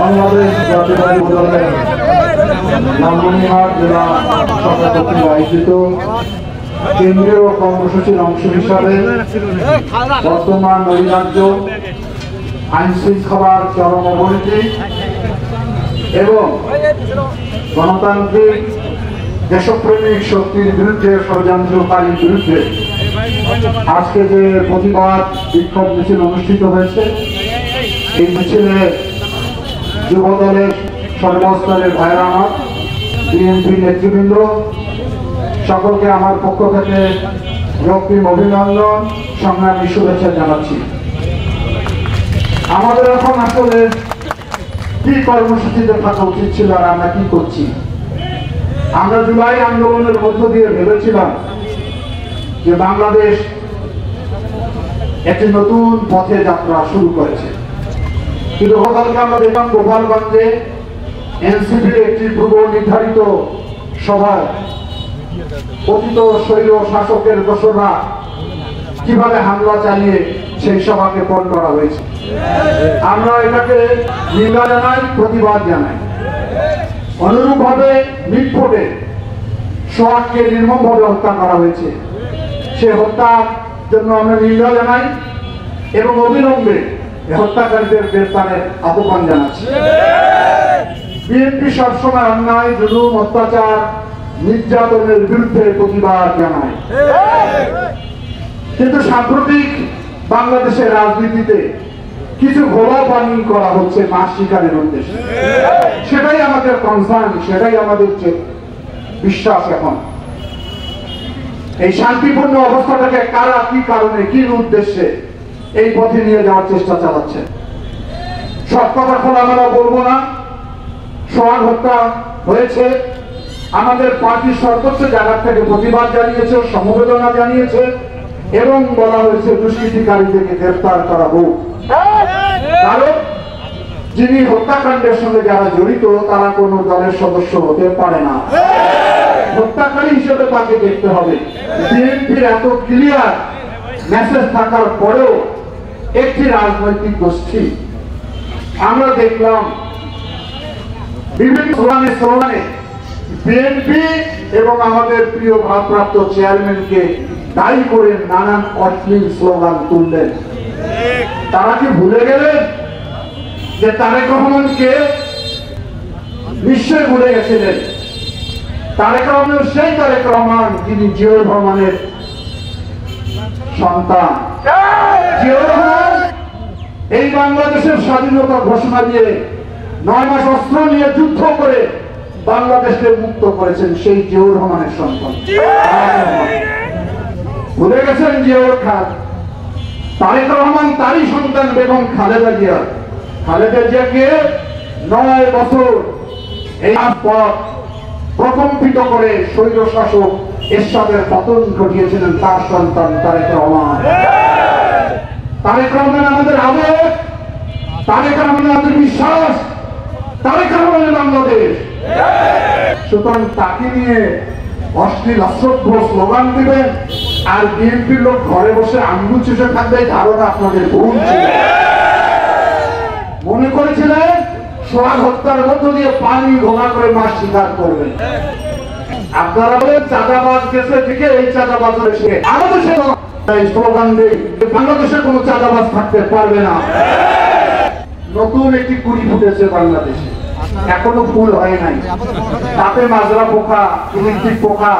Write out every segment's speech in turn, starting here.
বাংলাদেশ জাতীয়তাবাদী দলের লালমনিরহাট জেলা শাখা কর্তৃক আয়োজিত কেন্দ্রীয় কর্মসূচির অংশ হিসাবে বর্তমান নৈরাজ্য, আইন শৃঙ্খলার চরম অবনতি এবং গণতান্ত্রিক দেশপ্রেমিক শক্তির বিরুদ্ধে, ষড়যন্ত্রকারীর বিরুদ্ধে আজকে যে প্রতিবাদ বিক্ষোভ মিছিল অনুষ্ঠিত হয়েছে, এই মিছিলে যুব দলের সর্বস্তরের ভাইরা আমার, বিএনপি নেতৃবৃন্দ সকলকে আমার পক্ষ থেকে রক্তিম অভিনন্দন, সংগ্রামী শুভেচ্ছা জানাচ্ছি। আমাদের এখন আসলে কি কর্মসূচিতে থাকা উচিত ছিল আর আমরা কি করছি? আমরা জুলাই আন্দোলনের মধ্য দিয়ে ভেবেছিলাম যে বাংলাদেশ একটি নতুন পথে যাত্রা শুরু করেছে, কিন্তু গতকালকে আমরা দেখলাম গোপালগঞ্জে এনসিপির একটি পূর্ব নির্ধারিত সভায় অতীত শৈল শাসকের দোসররা কিভাবে হামলা চালিয়ে সেই সভাকে পণ্ড করা হয়েছে। আমরা এটাকে নিন্দা জানাই, প্রতিবাদ জানাই। অনুরূপভাবে মিটফোর্টে সোহাগকে নির্মমভাবে হত্যা করা হয়েছে, সে হত্যার জন্য আমরা নিন্দা জানাই এবং অবিলম্বে হত্যাকারীদের গ্রেফতারের আহ্বান জানাচ্ছি। বিএনপি সবসময় অন্যায়, জুলুম, অত্যাচার, নির্যাতনের বিরুদ্ধে প্রতিবাদ জানায়, কিন্তু সাম্প্রতিক বাংলাদেশের রাজনীতিতে কিছু ঘোলা পানি করা হচ্ছে মাছ শিকারের উদ্দেশ্যে। সেটাই আমাদের কনসার্ন, সেটাই আমাদের বিশ্বাস। এখন এই শান্তিপূর্ণ অবস্থাটাকে কারা কি কারণে, কি উদ্দেশ্যে এই পথে নিয়ে যাওয়ার চেষ্টা চালাচ্ছে। সব কথা খোলামেলা বলবো না। সোহাগ হত্যা হয়েছে, আমাদের পার্টি সর্বোচ্চ জায়গা থেকে প্রতিবাদ জানিয়েছে, সমবেদনা জানিয়েছে এবং বলা হয়েছে দুষ্কৃতিকারীদেরকে গ্রেফতার করা হোক। কারণ যিনি হত্যাকাণ্ডের সঙ্গে যারা জড়িত তারা কোনো দলের সদস্য হতে পারে না, হত্যাকারী হিসেবে তাকে দেখতে হবে। বিএনপির এত ক্লিয়ার মেসেজ থাকার পরেও একটি রাজনৈতিক গোষ্ঠী, আমরা দেখলাম বিভিন্ন স্লোগানে বিএনপি এবং আমাদের প্রিয় ভারপ্রাপ্ত চেয়ারম্যানকে দায়ী করে নানান অশ্লীল স্লোগান তুললেন। তারা কি ভুলে গেলেন যে তারেক রহমানকে? নিশ্চয় ভুলে গেছিলেন। তারেক রহমান সেই তারেক রহমান যিনি জিয়াউর রহমানের সন্তান। জিয়াউর রহমান এই বাংলাদেশের স্বাধীনতা ঘোষণা দিয়ে 9 মাস অস্ত্র নিয়ে যুদ্ধ করে বাংলাদেশকে মুক্ত করেছেন, সেই জিয়াউর রহমানের সন্তান। ভুলে গেছেন জিয়াউর খান? তারেক রহমান তারই সন্তান বেগম খালেদা জিয়া। খালেদা জিয়াকে 9 বছর এই পথ প্রকম্পিত করে স্বৈর শাসক এরশাদের পতন ঘটিয়েছিলেন তার সন্তান তারেক রহমান। তারেক রহমান আমাদের আবেগ, তারেক রহমান আমাদের বিশ্বাস, তারেক রহমানের বাংলাদেশ। সুতরাং তাকে নিয়ে অশ্লীল অশ্রদ্ধ স্লোগান দিবেন আর বিএনপির লোক ঘরে বসে আঙ্গুল চুষে থাকবে, ধারণা আপনাদের ভুল ছিল। মনে করেছিলেন সোহাগ হত্যার মধ্য দিয়ে পানি ঘোলা করে মাছ শিকার করবেন। আপনারা বলেন চাঁদাবাজ গেছে থেকে এই চাঁদাবাজ এসে আমাদের স্লোগান দেয় বাংলাদেশে কোনো চাঁদাবাজ থাকতে পারবে না। নতুন একটি কুড়ি ফুটেছে বাংলাদেশে, এখনো ফুল হয় নাই। তাতে মাজরা পোকা, ইলেকট্রিক পোকা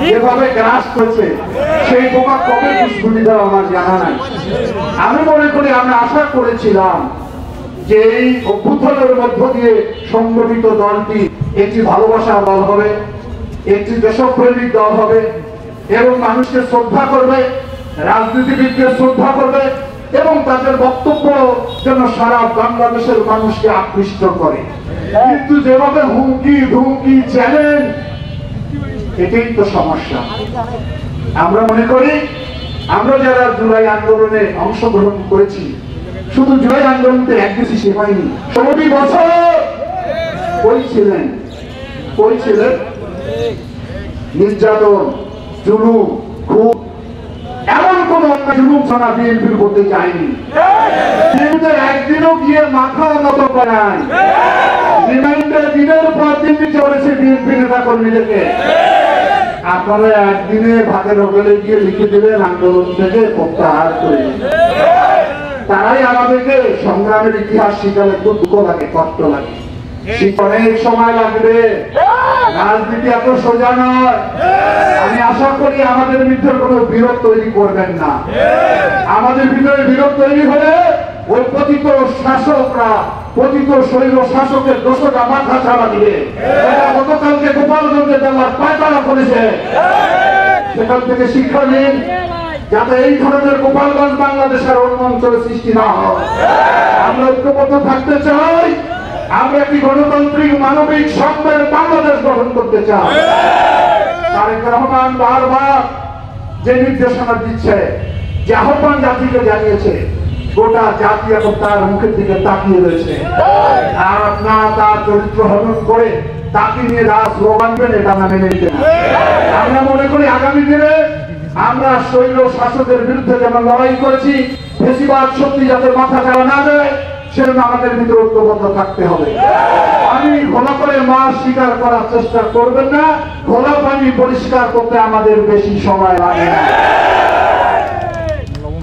যেভাবে গ্রাস করছে, সেই পোকা কবে পুষ্পুটি দেওয়া আমার জানা নাই। আমি মনে করি, আমরা আশা করেছিলাম যে এই অভ্যুত্থানের মধ্য দিয়ে সংগঠিত দলটি একটি ভালোবাসার দল হবে, একটি দেশপ্রেমিক দল হবে এবং মানুষকে শ্রদ্ধা করবে, রাজনীতিবিদকে শ্রদ্ধা করবে এবং তাদের বক্তব্য যেন সারা বাংলাদেশের মানুষকে আকৃষ্ট করে। কিন্তু যেভাবে হুমকি ধুমকি চ্যালেঞ্জ, এটাই তো সমস্যা। আমরা মনে করি আমরা যারা জুলাই আন্দোলনে অংশগ্রহণ করেছি, শুধু জুলাই আন্দোলনতে একদিনই শেষ হয়নি। 16 বছর কই ছিলেন নির্যাতন, জুলুম, খুব এমন কোন জুলুম ছাড়া বিএনপির মধ্যে যায়নি। কিন্তু একদিনও গিয়ে মাথা নত করে নাই, রিমাইন্ডার দিনের পর দিন চলেছে বিএনপি নেতা কর্মীদেরকে। আপনারা একদিনে ভাগের হোটেলে গিয়ে লিখে দিলেন আন্দোলন থেকে প্রত্যাহার করে। তারাই আমাদেরকে সংগ্রামের ইতিহাস শিখালে খুব দুঃখ লাগে, কষ্ট লাগে, অনেক সময় লাগবে। রাজনীতি এত সোজা নয়। আমি আশা করি আমাদের ভিতরে কোনো বিরোধ তৈরি করবেন না। আমাদের ভিতরে বিরোধ তৈরি হলে ওই পতিত শাসকরা, পতিত শৈল শাসকের দোষটা মাথা চালা দিবে। গতকালকে গোপালগঞ্জে দেওয়ার পায়তারা করেছে, সেখান থেকে শিক্ষা নিন যাতে এই ধরনের গোপালগঞ্জ বাংলাদেশের অন্য অঞ্চলে সৃষ্টি না হয়। আমরা ঐক্যবদ্ধ থাকতে চাই, আমরা একটি গণতান্ত্রিক মানবিক সম্পদের বাংলাদেশ গঠন করতে চাই। তারেক রহমান বারবার যে নির্দেশনা দিচ্ছে, যে আহ্বান জাতিকে জানিয়েছে, গোটা জাতি এখন তার মুখের দিকে তাকিয়ে রয়েছে। আর আপনারা তার চরিত্র হনন করে তাকে নিয়ে স্লোগান দেন, এটা আমরা মেনে নিতে না। আমরা মনে করি আগামী দিনে আমরা শৈল শাসকের বিরুদ্ধে যেমন লড়াই করেছি, বেশিরভাগ শক্তি যাতে মাথা চালা না দেয়, সেজন্য আমাদের ভিতরে ঐক্যবদ্ধ থাকতে হবে। আমি ঘোলা করে মাছ শিকার করার চেষ্টা করবেন না, ঘোলা পানি পরিষ্কার করতে আমাদের বেশি সময় লাগে না।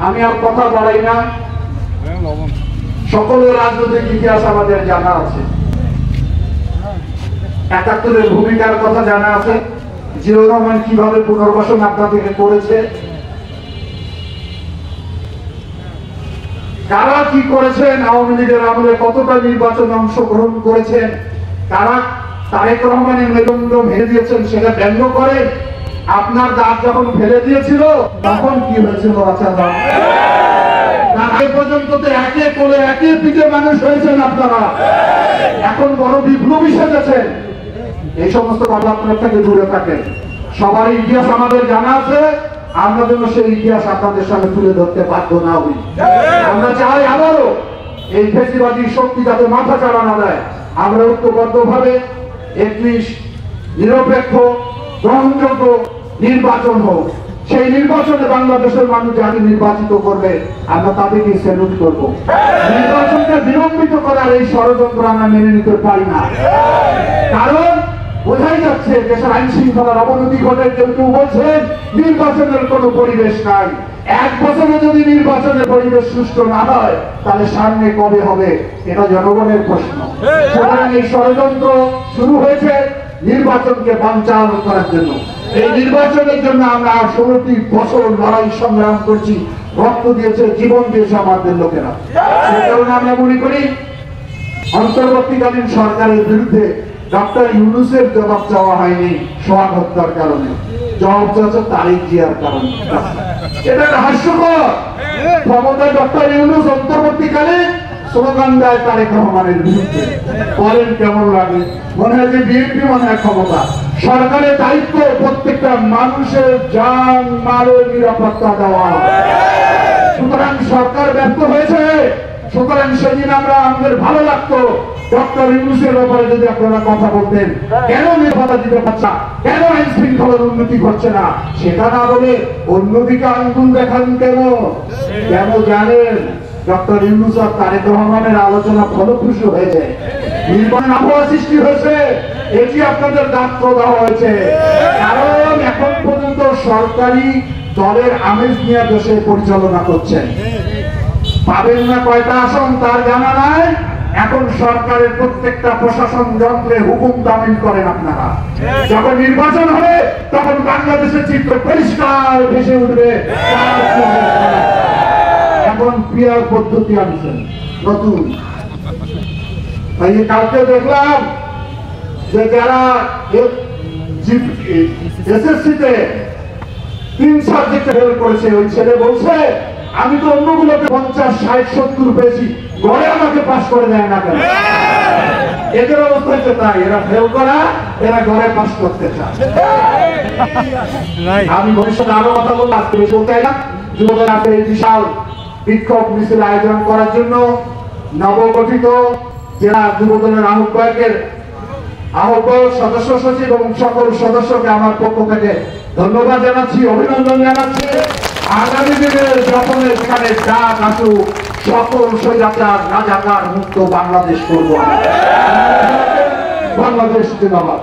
আমি আর কথা বাড়াই না। সকলের রাজনৈতিক ইতিহাস আমাদের জানা আছে, ৭১-এর ভূমিকার কথা জানা আছে, জিয়াউর রহমান কিভাবে পুনর্বাসন আপনাদেরকে করেছে, কারা কি করেছেন, আওয়ামী লীগের আমলে কতটা নির্বাচনে অংশগ্রহণ করেছেন, কারা তারেক রহমানের মেরুদণ্ড ভেঙে দিয়েছেন সেটা ব্যঙ্গ করেন। আপনার দাঁত যখন ফেলে দিয়েছিল তখন কি হয়েছিল? আগে পর্যন্ত তো একে কোলে একে পিঠে মানুষ হয়েছেন আপনারা, এখন বড় বিপ্লবী সেজেছেন। এই সমস্ত কথা আপনার থেকে দূরে থাকেন। সবার ইতিহাস আমাদের জানা আছে, আমরা যেন সেই ইতিহাস আপনাদের সামনে তুলে ধরতে বাধ্য না হই। আমরা চাই আবারও এই ফেসিবাদী শক্তি যাতে মাথা চাড়া না দেয়। আমরা ঐক্যবদ্ধভাবে একটি নিরপেক্ষ গ্রহণযোগ্য নির্বাচন হোক, সেই নির্বাচনে বাংলাদেশের মানুষ যাকে নির্বাচিত করবে আমরা তাদেরকে স্যালুট করব। নির্বাচনকে বিলম্বিত করার এই ষড়যন্ত্র আমরা মেনে নিতে পারি না, কারণ বোঝাই যাচ্ছে দেশের আইন শৃঙ্খলার অবনতি ঘটে। কেউ বলছেন নির্বাচনের কোনো পরিবেশ নাই। 1 বছরে যদি নির্বাচনের পরিবেশ সুষ্ঠু না হয় তাহলে সামনে কবে হবে, এটা জনগণের প্রশ্ন। সুতরাং এই ষড়যন্ত্র শুরু হয়েছে নির্বাচনকে বানচাল করার জন্য। এই নির্বাচনের জন্য আমরা 16টি বছর লড়াই সংগ্রাম করছি, রক্ত দিয়েছে, জীবন দিয়েছে আমাদের লোকেরা। সেই কারণে আমরা মনে করি অন্তর্বর্তীকালীন সরকারের বিরুদ্ধে ডক্টর ইউনূসের জবাব চাওয়া হয়নি সোহাগ হত্যার কারণে, জবাব চাচ্ছে তারেক জিয়ার কারণে। এটা হাস্যকর। ক্ষমতায় ডক্টর ইউনূস অন্তর্বর্তীকালে স্লোগান দেয় তারেক রহমানের বিরুদ্ধে, বলেন কেমন লাগে? মনে হয় যে বিএনপি মনে হয় ক্ষমতা। সরকারের দায়িত্ব প্রত্যেকটা মানুষের জান মালের নিরাপত্তা দেওয়া। সুতরাং সরকার ব্যর্থ হয়েছে। সুতরাং সেদিন আমাদের ভালো লাগতো ডক্টর ইউনূসের ব্যাপারে যদি আপনারা কথা বলতেন, কেন নিরাপত্তা দিতে পারছে, কেন আইন শৃঙ্খলার উন্নতি ঘটছে না, সেটা না বলে অন্যদিকে আঙ্গুল দেখান কেন? কেন জানেন? ডক্টর ইউনূস আর তারেক রহমানের আলোচনা ফলপ্রসূ হয়েছে, নির্বাচন আবহাওয়া সৃষ্টি হয়েছে, এটি আপনাদের দায়িত্ব দেওয়া হয়েছে। কারণ এখন পর্যন্ত সরকারি দলের আমেজ নিয়ে দেশে পরিচালনা করছেন। পাবেন না কয়টা আসন তার জানা নাই। এখন সরকারের প্রত্যেকটা প্রশাসন যন্ত্রে হুকুম তামিল করেন আপনারা। যখন নির্বাচন হবে তখন বাংলাদেশের চিত্র পরিষ্কার ভেসে উঠবে। এখন পিআর পদ্ধতি আনছেন নতুন। কালকে দেখলাম যে যারা এসএসসিতে 3 সাবজেক্টে ফেল করেছে, ওই ছেলে বলছে আমি তো অন্যগুলোতে 50, 60, 70 পেয়েছি, ঘরে আমাকে পাস করে দেয় না কেন? এদের অবস্থা হচ্ছে তাই, এরা ফেল করা, এরা ঘরে পাস করতে চায়। আমি ভবিষ্যতে আরো কথা বলবো, আজকে বেশি বলতে না। যুবদল আছে এই বিশাল বিক্ষোভ মিছিল আয়োজন করার জন্য নবগঠিত জেলা যুবদলের আহ্বায়ক সদস্য সচিব এবং সকল সদস্যকে আমার পক্ষ থেকে ধন্যবাদ জানাচ্ছি, অভিনন্দন জানাচ্ছি। আগামী দিনের যখন এখানে ডাক আসুক সকল স্বৈরাচার রাজাকার মুক্ত বাংলাদেশ করবো। বাংলাদেশ জিন্দাবাদ।